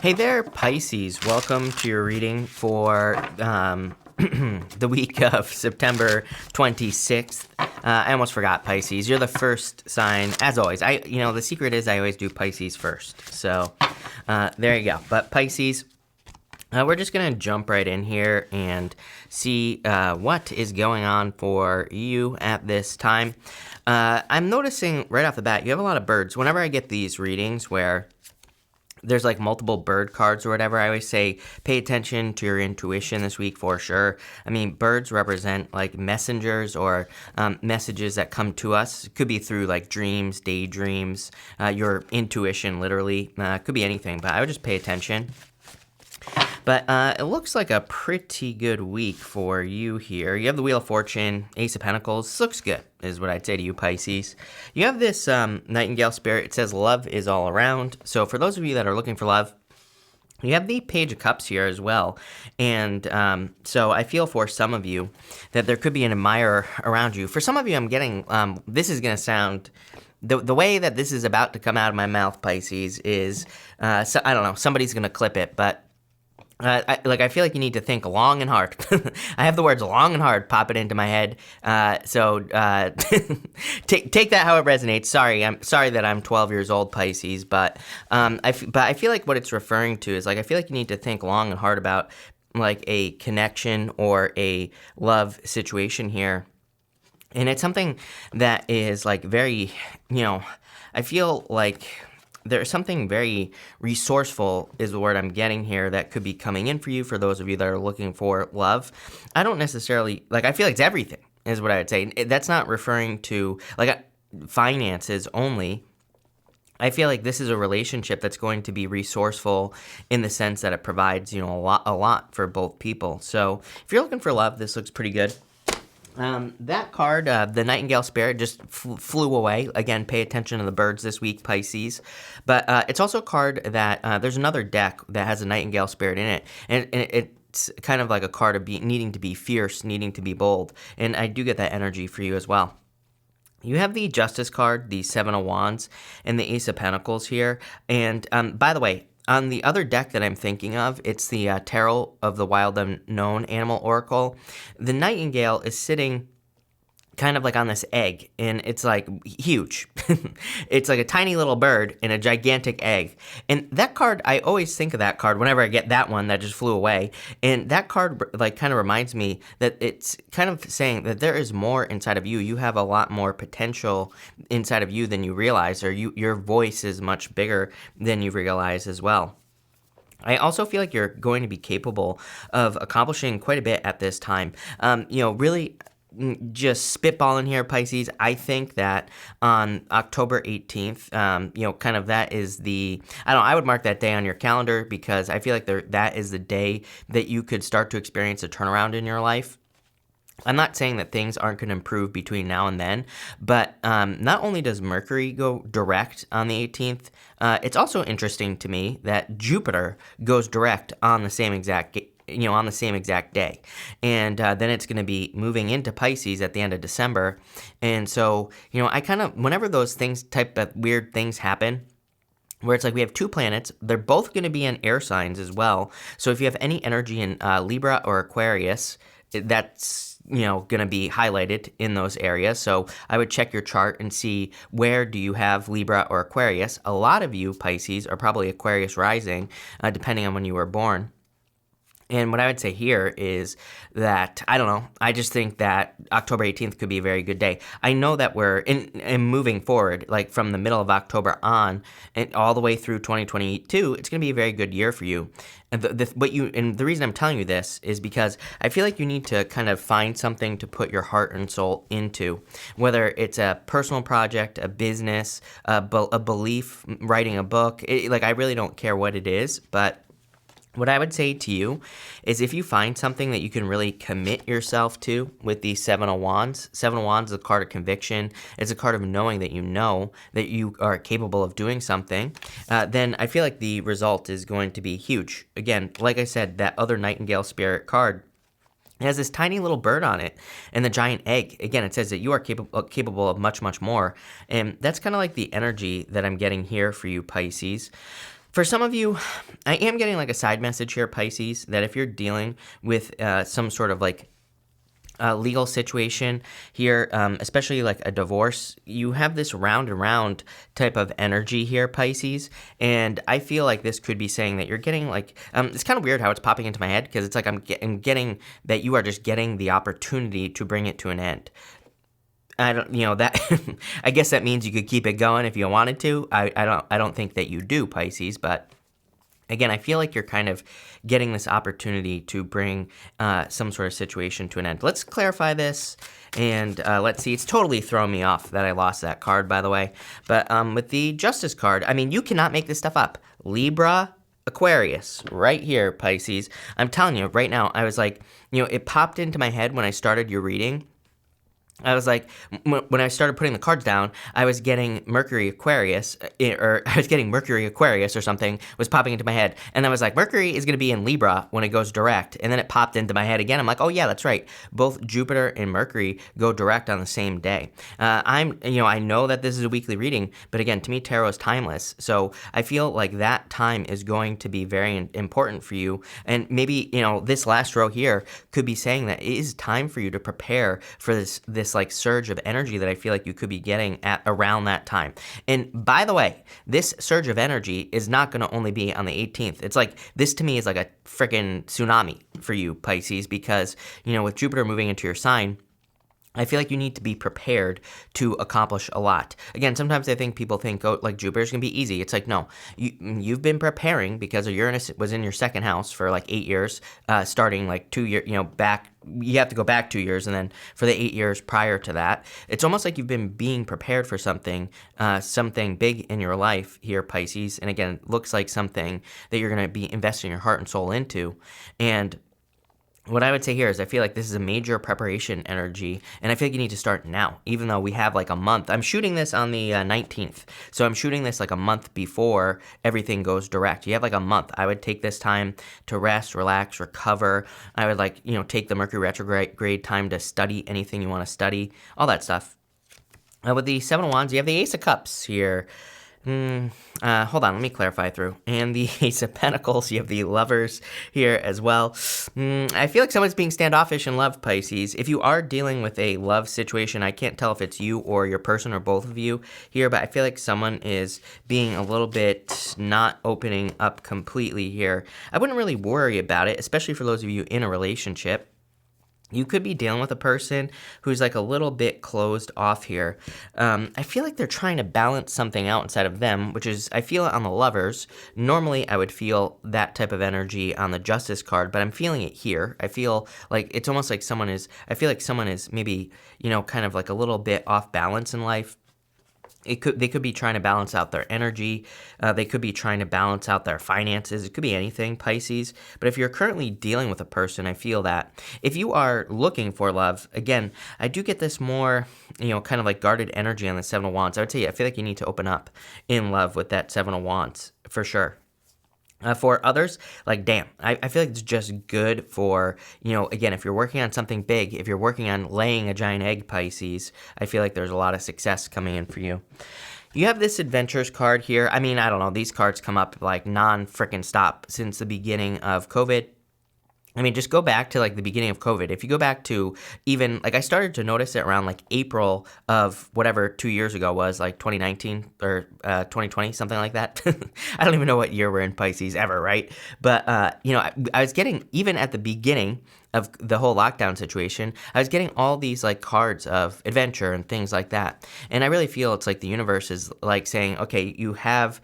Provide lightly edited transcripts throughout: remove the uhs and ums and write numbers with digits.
Hey there, Pisces. Welcome to your reading for the week of September 26th. I almost forgot Pisces. You're the first sign, as always. The secret is I always do Pisces first. So there you go. But Pisces, we're just going to jump right in here and see what is going on for you at this time. I'm noticing right off the bat, you have a lot of birds. Whenever I get these readings where there's like multiple bird cards or whatever, I always say pay attention to your intuition this week for sure. I mean, birds represent like messengers or messages that come to us. It could be through like dreams, daydreams, your intuition literally. It could be anything, but I would just pay attention. But it looks like a pretty good week for you here. You have the Wheel of Fortune, Ace of Pentacles. This looks good, is what I'd say to you, Pisces. You have this Nightingale spirit. It says love is all around. So for those of you that are looking for love, you have the Page of Cups here as well. And so I feel for some of you that there could be an admirer around you. For some of you, I'm getting, this is going to sound... The way that this is about to come out of my mouth, Pisces, is, I don't know, somebody's going to clip it, but I feel like you need to think long and hard. I have the words long and hard popping into my head. So take that how it resonates. I'm sorry that I'm 12 years old, Pisces, but I feel like what it's referring to is like, I feel like you need to think long and hard about like a connection or a love situation here. And it's something that is like very, I feel like there's something very resourceful is the word I'm getting here that could be coming in for you, for those of you that are looking for love. I don't necessarily, I feel like it's everything is what I would say. That's not referring to, finances only. I feel like this is a relationship that's going to be resourceful in the sense that it provides, a lot for both people. So if you're looking for love, this looks pretty good. That card, the Nightingale Spirit, just flew away. Again, pay attention to the birds this week, Pisces. But it's also a card that there's another deck that has a Nightingale Spirit in it. And it's kind of like a card of needing to be fierce, needing to be bold. And I do get that energy for you as well. You have the Justice card, the Seven of Wands, and the Ace of Pentacles here. And by the way, on the other deck that I'm thinking of, it's the Tarot of the Wild Unknown Animal Oracle. The Nightingale is sitting kind of like on this egg, and it's like huge. It's like a tiny little bird in a gigantic egg. And that card, I always think of that card whenever I get that one that just flew away. And that card kind of reminds me that it's kind of saying that there is more inside of you. You have a lot more potential inside of you than you realize, or your voice is much bigger than you realize as well. I also feel like you're going to be capable of accomplishing quite a bit at this time. Really just spitballing here, Pisces, I think that on October 18th, kind of that is I would mark that day on your calendar, because I feel like that is the day that you could start to experience a turnaround in your life. I'm not saying that things aren't going to improve between now and then, but not only does Mercury go direct on the 18th, it's also interesting to me that Jupiter goes direct on the same exact day. And then it's going to be moving into Pisces at the end of December. And so, I kind of, whenever those type of weird things happen, where it's like we have two planets, they're both going to be in air signs as well. So if you have any energy in Libra or Aquarius, that's going to be highlighted in those areas. So I would check your chart and see where do you have Libra or Aquarius. A lot of you, Pisces, are probably Aquarius rising, depending on when you were born. And what I would say here is that, I don't know, I just think that October 18th could be a very good day. I know that we're in moving forward, like from the middle of October on and all the way through 2022, it's going to be a very good year for you. And the reason I'm telling you this is because I feel like you need to kind of find something to put your heart and soul into, whether it's a personal project, a business, a belief, writing a book. I really don't care what it is, but what I would say to you is if you find something that you can really commit yourself to with the Seven of Wands is a card of conviction. It's a card of knowing that you are capable of doing something. Then I feel like the result is going to be huge. Again, like I said, that other Nightingale Spirit card, it has this tiny little bird on it and the giant egg. Again, it says that you are capable of much, much more. And that's kind of like the energy that I'm getting here for you, Pisces. For some of you, I am getting like a side message here, Pisces, that if you're dealing with some sort of like legal situation here, especially like a divorce, you have this round and round type of energy here, Pisces. And I feel like this could be saying that you're getting like, it's kind of weird how it's popping into my head because it's like I'm getting that you are just getting the opportunity to bring it to an end. I don't, that, I guess that means you could keep it going if you wanted to. I don't think that you do, Pisces, but again, I feel like you're kind of getting this opportunity to bring some sort of situation to an end. Let's clarify this, and let's see. It's totally thrown me off that I lost that card, by the way. But with the Justice card, I mean, you cannot make this stuff up. Libra, Aquarius, right here, Pisces. I'm telling you, right now, I was like, it popped into my head when I started your reading. I was like, when I started putting the cards down, I was getting Mercury Aquarius, or I was getting Mercury Aquarius or something was popping into my head. And I was like, Mercury is going to be in Libra when it goes direct. And then it popped into my head again. I'm like, oh yeah, that's right. Both Jupiter and Mercury go direct on the same day. I know that this is a weekly reading, but again, to me, tarot is timeless. So I feel like that time is going to be very important for you. And maybe, this last row here could be saying that it is time for you to prepare for this like surge of energy that I feel like you could be getting at around that time. And by the way, this surge of energy is not going to only be on the 18th. It's like, this to me is like a freaking tsunami for you, Pisces, because, with Jupiter moving into your sign, I feel like you need to be prepared to accomplish a lot. Again, sometimes I think people think, oh, like Jupiter's going to be easy. It's like, no, you've been preparing because Uranus was in your second house for like 8 years, starting like 2 years, back. You have to go back 2 years, and then for the 8 years prior to that, it's almost like you've been being prepared for something big in your life here, Pisces. And again, it looks like something that you're going to be investing your heart and soul into. And what I would say here is I feel like this is a major preparation energy, and I feel like you need to start now, even though we have like a month. I'm shooting this on the 19th, so I'm shooting this like a month before everything goes direct. You have like a month. I would take this time to rest, relax, recover. I would take the Mercury retrograde time to study anything you want to study, all that stuff. With the Seven of Wands, you have the Ace of Cups here. Hold on, let me clarify through. And the Ace of Pentacles, you have the Lovers here as well. I feel like someone's being standoffish in love, Pisces. If you are dealing with a love situation, I can't tell if it's you or your person or both of you here, but I feel like someone is being a little bit not opening up completely here. I wouldn't really worry about it, especially for those of you in a relationship. You could be dealing with a person who's like a little bit closed off here. I feel like they're trying to balance something out inside of them, which is, I feel it on the Lovers. Normally, I would feel that type of energy on the Justice card, but I'm feeling it here. I feel like it's almost like I feel like someone is maybe, kind of like a little bit off balance in life. They could be trying to balance out their energy. They could be trying to balance out their finances. It could be anything, Pisces. But if you're currently dealing with a person, I feel that if you are looking for love, again, I do get this more, kind of like guarded energy on the Seven of Wands. I would say I feel like you need to open up in love with that Seven of Wands for sure. For others, like, damn, I feel like it's just good for, again, if you're working on something big, if you're working on laying a giant egg, Pisces, I feel like there's a lot of success coming in for you. You have this Adventures card here. I mean, I don't know. These cards come up like non-frickin' stop since the beginning of COVID. I mean, just go back to like the beginning of COVID. If you go back to even like I started to notice it around like April of whatever 2 years ago was, like 2019 or 2020, something like that. I don't even know what year we're in, Pisces, ever, right? But, I was getting, even at the beginning of the whole lockdown situation, I was getting all these like cards of adventure and things like that. And I really feel it's like the universe is like saying, okay, you have,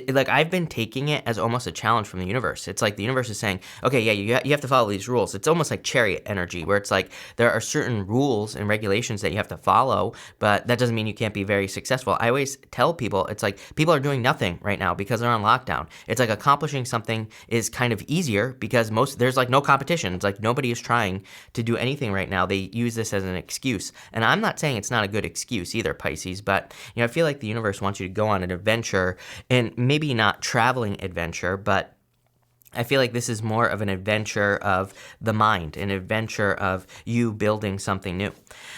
like I've been taking it as almost a challenge from the universe. It's like the universe is saying, okay, yeah, you have to follow these rules. It's almost like chariot energy, where it's like there are certain rules and regulations that you have to follow, but that doesn't mean you can't be very successful. I always tell people, it's like people are doing nothing right now because they're on lockdown. It's like accomplishing something is kind of easier because there's like no competition. It's like nobody is trying to do anything right now. They use this as an excuse. And I'm not saying it's not a good excuse either, Pisces, but I feel like the universe wants you to go on an adventure, and maybe not traveling adventure, but I feel like this is more of an adventure of the mind, an adventure of you building something new.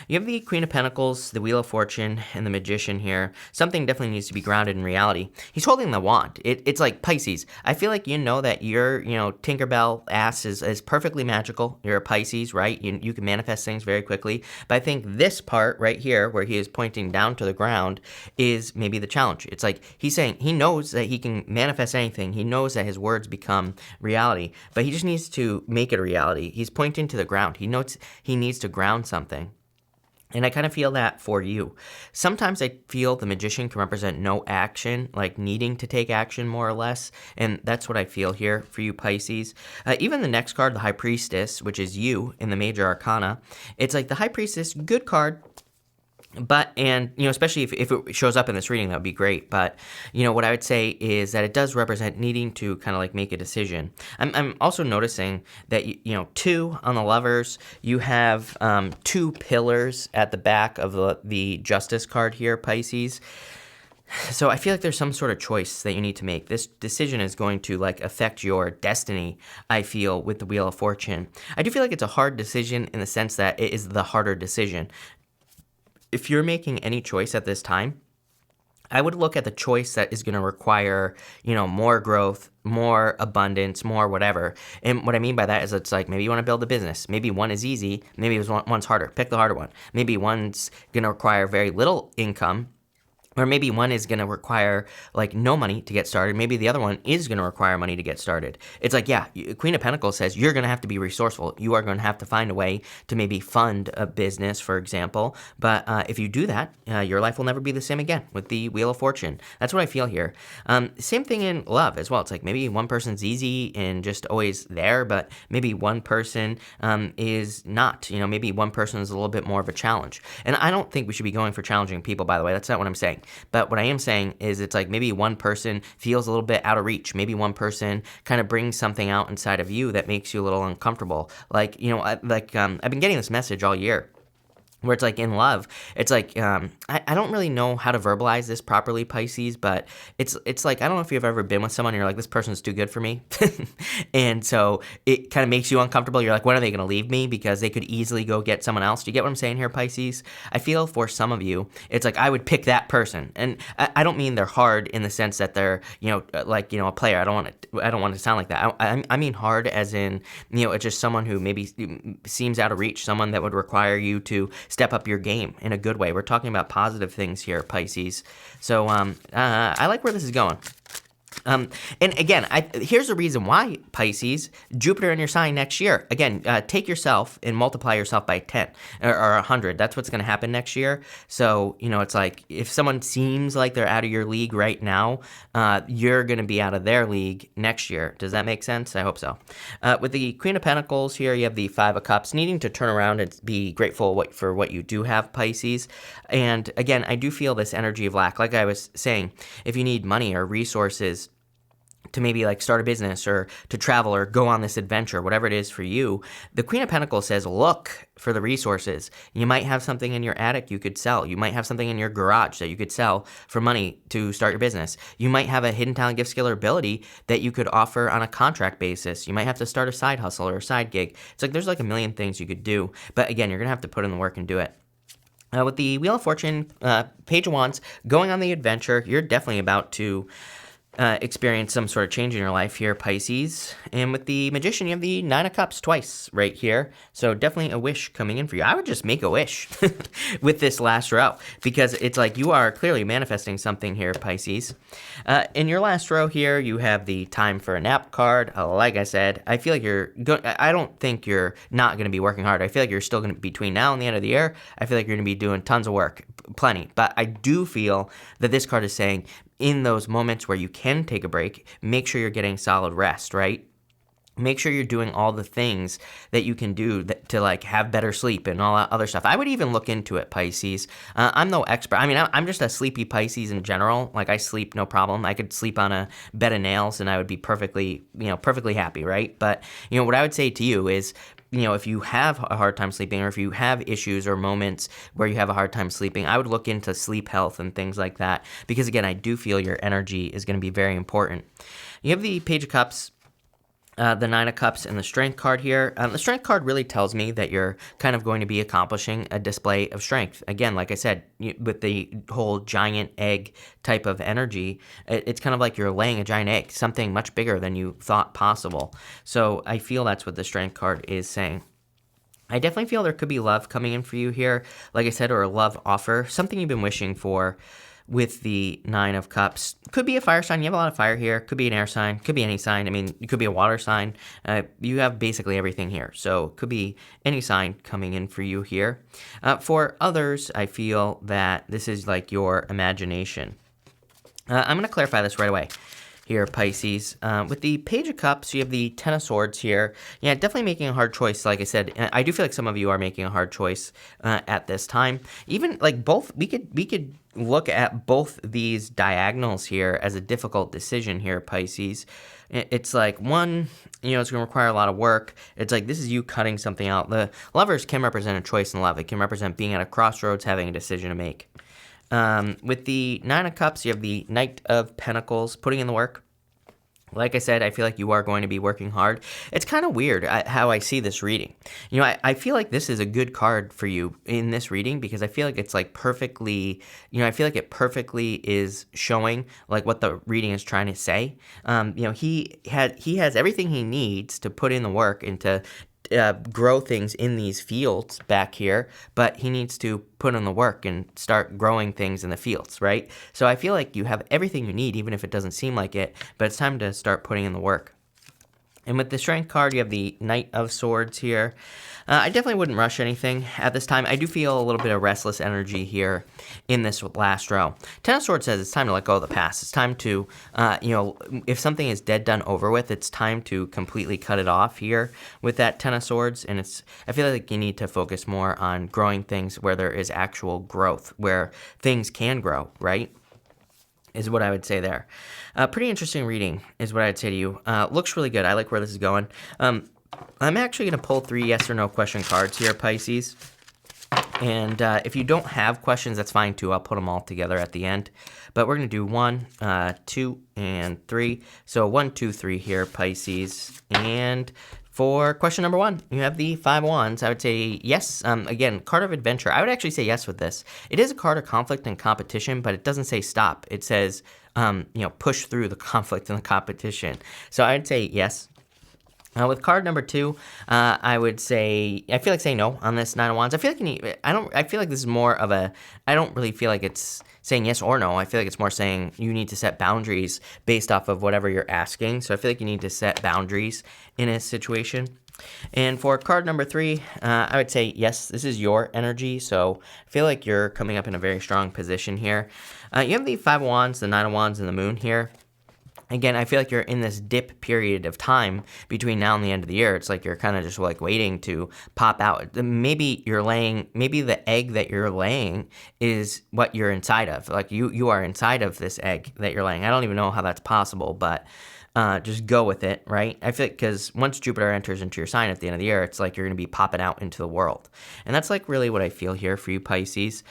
You have the Queen of Pentacles, the Wheel of Fortune, and the Magician here. Something definitely needs to be grounded in reality. He's holding the wand. It's like Pisces. I feel like you know that your, Tinkerbell ass is perfectly magical. You're a Pisces, right? You can manifest things very quickly. But I think this part right here, where he is pointing down to the ground, is maybe the challenge. It's like he's saying he knows that he can manifest anything. He knows that his words become reality, but he just needs to make it a reality. He's pointing to the ground. He knows he needs to ground something. And I kind of feel that for you. Sometimes I feel the Magician can represent no action, like needing to take action more or less. And that's what I feel here for you, Pisces. Even the next card, the High Priestess, which is you in the Major Arcana, it's like the High Priestess, good card. But, especially if it shows up in this reading, that would be great. But, what I would say is that it does represent needing to kind of like make a decision. I'm also noticing that, 2 on the Lovers, you have 2 pillars at the back of the Justice card here, Pisces. So I feel like there's some sort of choice that you need to make. This decision is going to like affect your destiny, I feel, with the Wheel of Fortune. I do feel like it's a hard decision in the sense that it is the harder decision. If you're making any choice at this time, I would look at the choice that is going to require, more growth, more abundance, more whatever. And what I mean by that is it's like maybe you want to build a business. Maybe one is easy. Maybe one's harder. Pick the harder one. Maybe one's going to require very little income. Or maybe one is going to require like no money to get started. Maybe the other one is going to require money to get started. It's like, yeah, Queen of Pentacles says you're going to have to be resourceful. You are going to have to find a way to maybe fund a business, for example. But if you do that, your life will never be the same again with the Wheel of Fortune. That's what I feel here. Same thing in love as well. It's like maybe one person's easy and just always there, but maybe one person is not. Maybe one person is a little bit more of a challenge. And I don't think we should be going for challenging people, by the way. That's not what I'm saying. But what I am saying is it's like maybe one person feels a little bit out of reach. Maybe one person kind of brings something out inside of you that makes you a little uncomfortable. Like, I've been getting this message all year, where it's like in love, it's like, I don't really know how to verbalize this properly, Pisces, but it's like, I don't know if you've ever been with someone and you're like, this person's too good for me. And so it kind of makes you uncomfortable. You're like, when are they going to leave me? Because they could easily go get someone else. Do you get what I'm saying here, Pisces? I feel for some of you, it's like, I would pick that person. And I don't mean they're hard in the sense that they're, a player. I don't want to sound like that. I mean hard as in, it's just someone who maybe seems out of reach, someone that would require you to step up your game in a good way. We're talking about positive things here, Pisces. So I like where this is going. And again, here's the reason why, Pisces, Jupiter in your sign next year. Again, take yourself and multiply yourself by 10 or 100. That's what's going to happen next year. So, it's like if someone seems like they're out of your league right now, you're going to be out of their league next year. Does that make sense? I hope so. With the Queen of Pentacles here, you have the 5 of Cups, needing to turn around and be grateful for what you do have, Pisces. And again, I do feel this energy of lack. Like I was saying, if you need money or resources to maybe like start a business or to travel or go on this adventure, whatever it is for you, the Queen of Pentacles says, look for the resources. You might have something in your attic you could sell. You might have something in your garage that you could sell for money to start your business. You might have a hidden talent, gift, skill, or ability that you could offer on a contract basis. You might have to start a side hustle or a side gig. It's like there's like a million things you could do. But again, you're going to have to put in the work and do it. With the Wheel of Fortune, Page of Wands, going on the adventure, you're definitely about to experience some sort of change in your life here, Pisces. And with the Magician, you have the 9 of Cups twice right here. So definitely a wish coming in for you. I would just make a wish with this last row because it's like you are clearly manifesting something here, Pisces. In your last row here, you have the Time for a Nap card. Like I said, I feel like I don't think you're not going to be working hard. I feel like you're still going to, between now and the end of the year, I feel like you're going to be doing tons of work, plenty. But I do feel that this card is saying, in those moments where you can take a break, make sure you're getting solid rest, right? Make sure you're doing all the things that you can do to like have better sleep and all that other stuff. I would even look into it, Pisces. I'm no expert. I mean, I'm just a sleepy Pisces in general. Like I sleep no problem. I could sleep on a bed of nails and I would be perfectly happy, right? But what I would say to you is, if you have a hard time sleeping or if you have issues or moments where you have a hard time sleeping, I would look into sleep health and things like that because, again, I do feel your energy is going to be very important. You have the Page of Cups The Nine of Cups and the Strength card here. The Strength card really tells me that you're kind of going to be accomplishing a display of strength. Again, like I said, with the whole giant egg type of energy, it's kind of like you're laying a giant egg, something much bigger than you thought possible. So I feel that's what the Strength card is saying. I definitely feel there could be love coming in for you here, like I said, or a love offer, something you've been wishing for. With the Nine of Cups, could be a fire sign. You have a lot of fire here. Could be an air sign. Could be any sign. I mean, it could be a water sign. You have basically everything here. So it could be any sign coming in for you here. For others, I feel that this is like your imagination. I'm going to clarify this right away. Here, Pisces. With the Page of Cups, you have the Ten of Swords here. Yeah, definitely making a hard choice. Like I said, I do feel like some of you are making a hard choice at this time. Even like both, we could look at both these diagonals here as a difficult decision here, Pisces. It's like one, it's going to require a lot of work. It's like this is you cutting something out. The Lovers can represent a choice in love. It can represent being at a crossroads, having a decision to make. With the Nine of Cups, you have the Knight of Pentacles, putting in the work. Like I said, I feel like you are going to be working hard. It's kind of weird how I see this reading. I feel like this is a good card for you in this reading because I feel like it's like perfectly, I feel like it perfectly is showing like what the reading is trying to say. He has everything he needs to put in the work and to grow things in these fields back here, but he needs to put in the work and start growing things in the fields, right? So I feel like you have everything you need, even if it doesn't seem like it, but it's time to start putting in the work. And with the Strength card, you have the Knight of Swords here. I definitely wouldn't rush anything at this time. I do feel a little bit of restless energy here in this last row. Ten of Swords says it's time to let go of the past. It's time to, if something is dead, done, over with, it's time to completely cut it off here with that Ten of Swords. And I feel like you need to focus more on growing things where there is actual growth, where things can grow, right? Is what I would say there. Pretty interesting reading is what I'd say to you. Looks really good. I like where this is going. I'm actually going to pull 3 yes or no question cards here, Pisces. And if you don't have questions, that's fine too. I'll put them all together at the end. But we're going to do 1, 2, and 3. So 1, 2, 3 here, Pisces. And for question number 1, you have the 5 of Wands. I would say yes. Again, card of adventure. I would actually say yes with this. It is a card of conflict and competition, but it doesn't say stop. It says, push through the conflict and the competition. So I would say yes. With card number 2, I would say, I feel like saying no on this Nine of Wands. I feel like I feel like this is more of I don't really feel like it's saying yes or no. I feel like it's more saying you need to set boundaries based off of whatever you're asking. So I feel like you need to set boundaries in a situation. And for card number 3, I would say yes, this is your energy. So I feel like you're coming up in a very strong position here. You have the 5 of Wands, the 9 of Wands, and the Moon here. Again, I feel like you're in this dip period of time between now and the end of the year. It's like you're kind of just like waiting to pop out. Maybe the egg that you're laying is what you're inside of. Like you are inside of this egg that you're laying. I don't even know how that's possible, but just go with it, right? I feel like because once Jupiter enters into your sign at the end of the year, it's like you're going to be popping out into the world. And that's like really what I feel here for you, Pisces.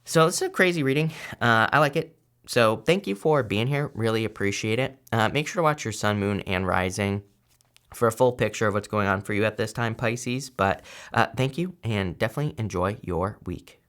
So this is a crazy reading. I like it. So thank you for being here. Really appreciate it. Make sure to watch your sun, moon, and rising for a full picture of what's going on for you at this time, Pisces. But thank you, and definitely enjoy your week.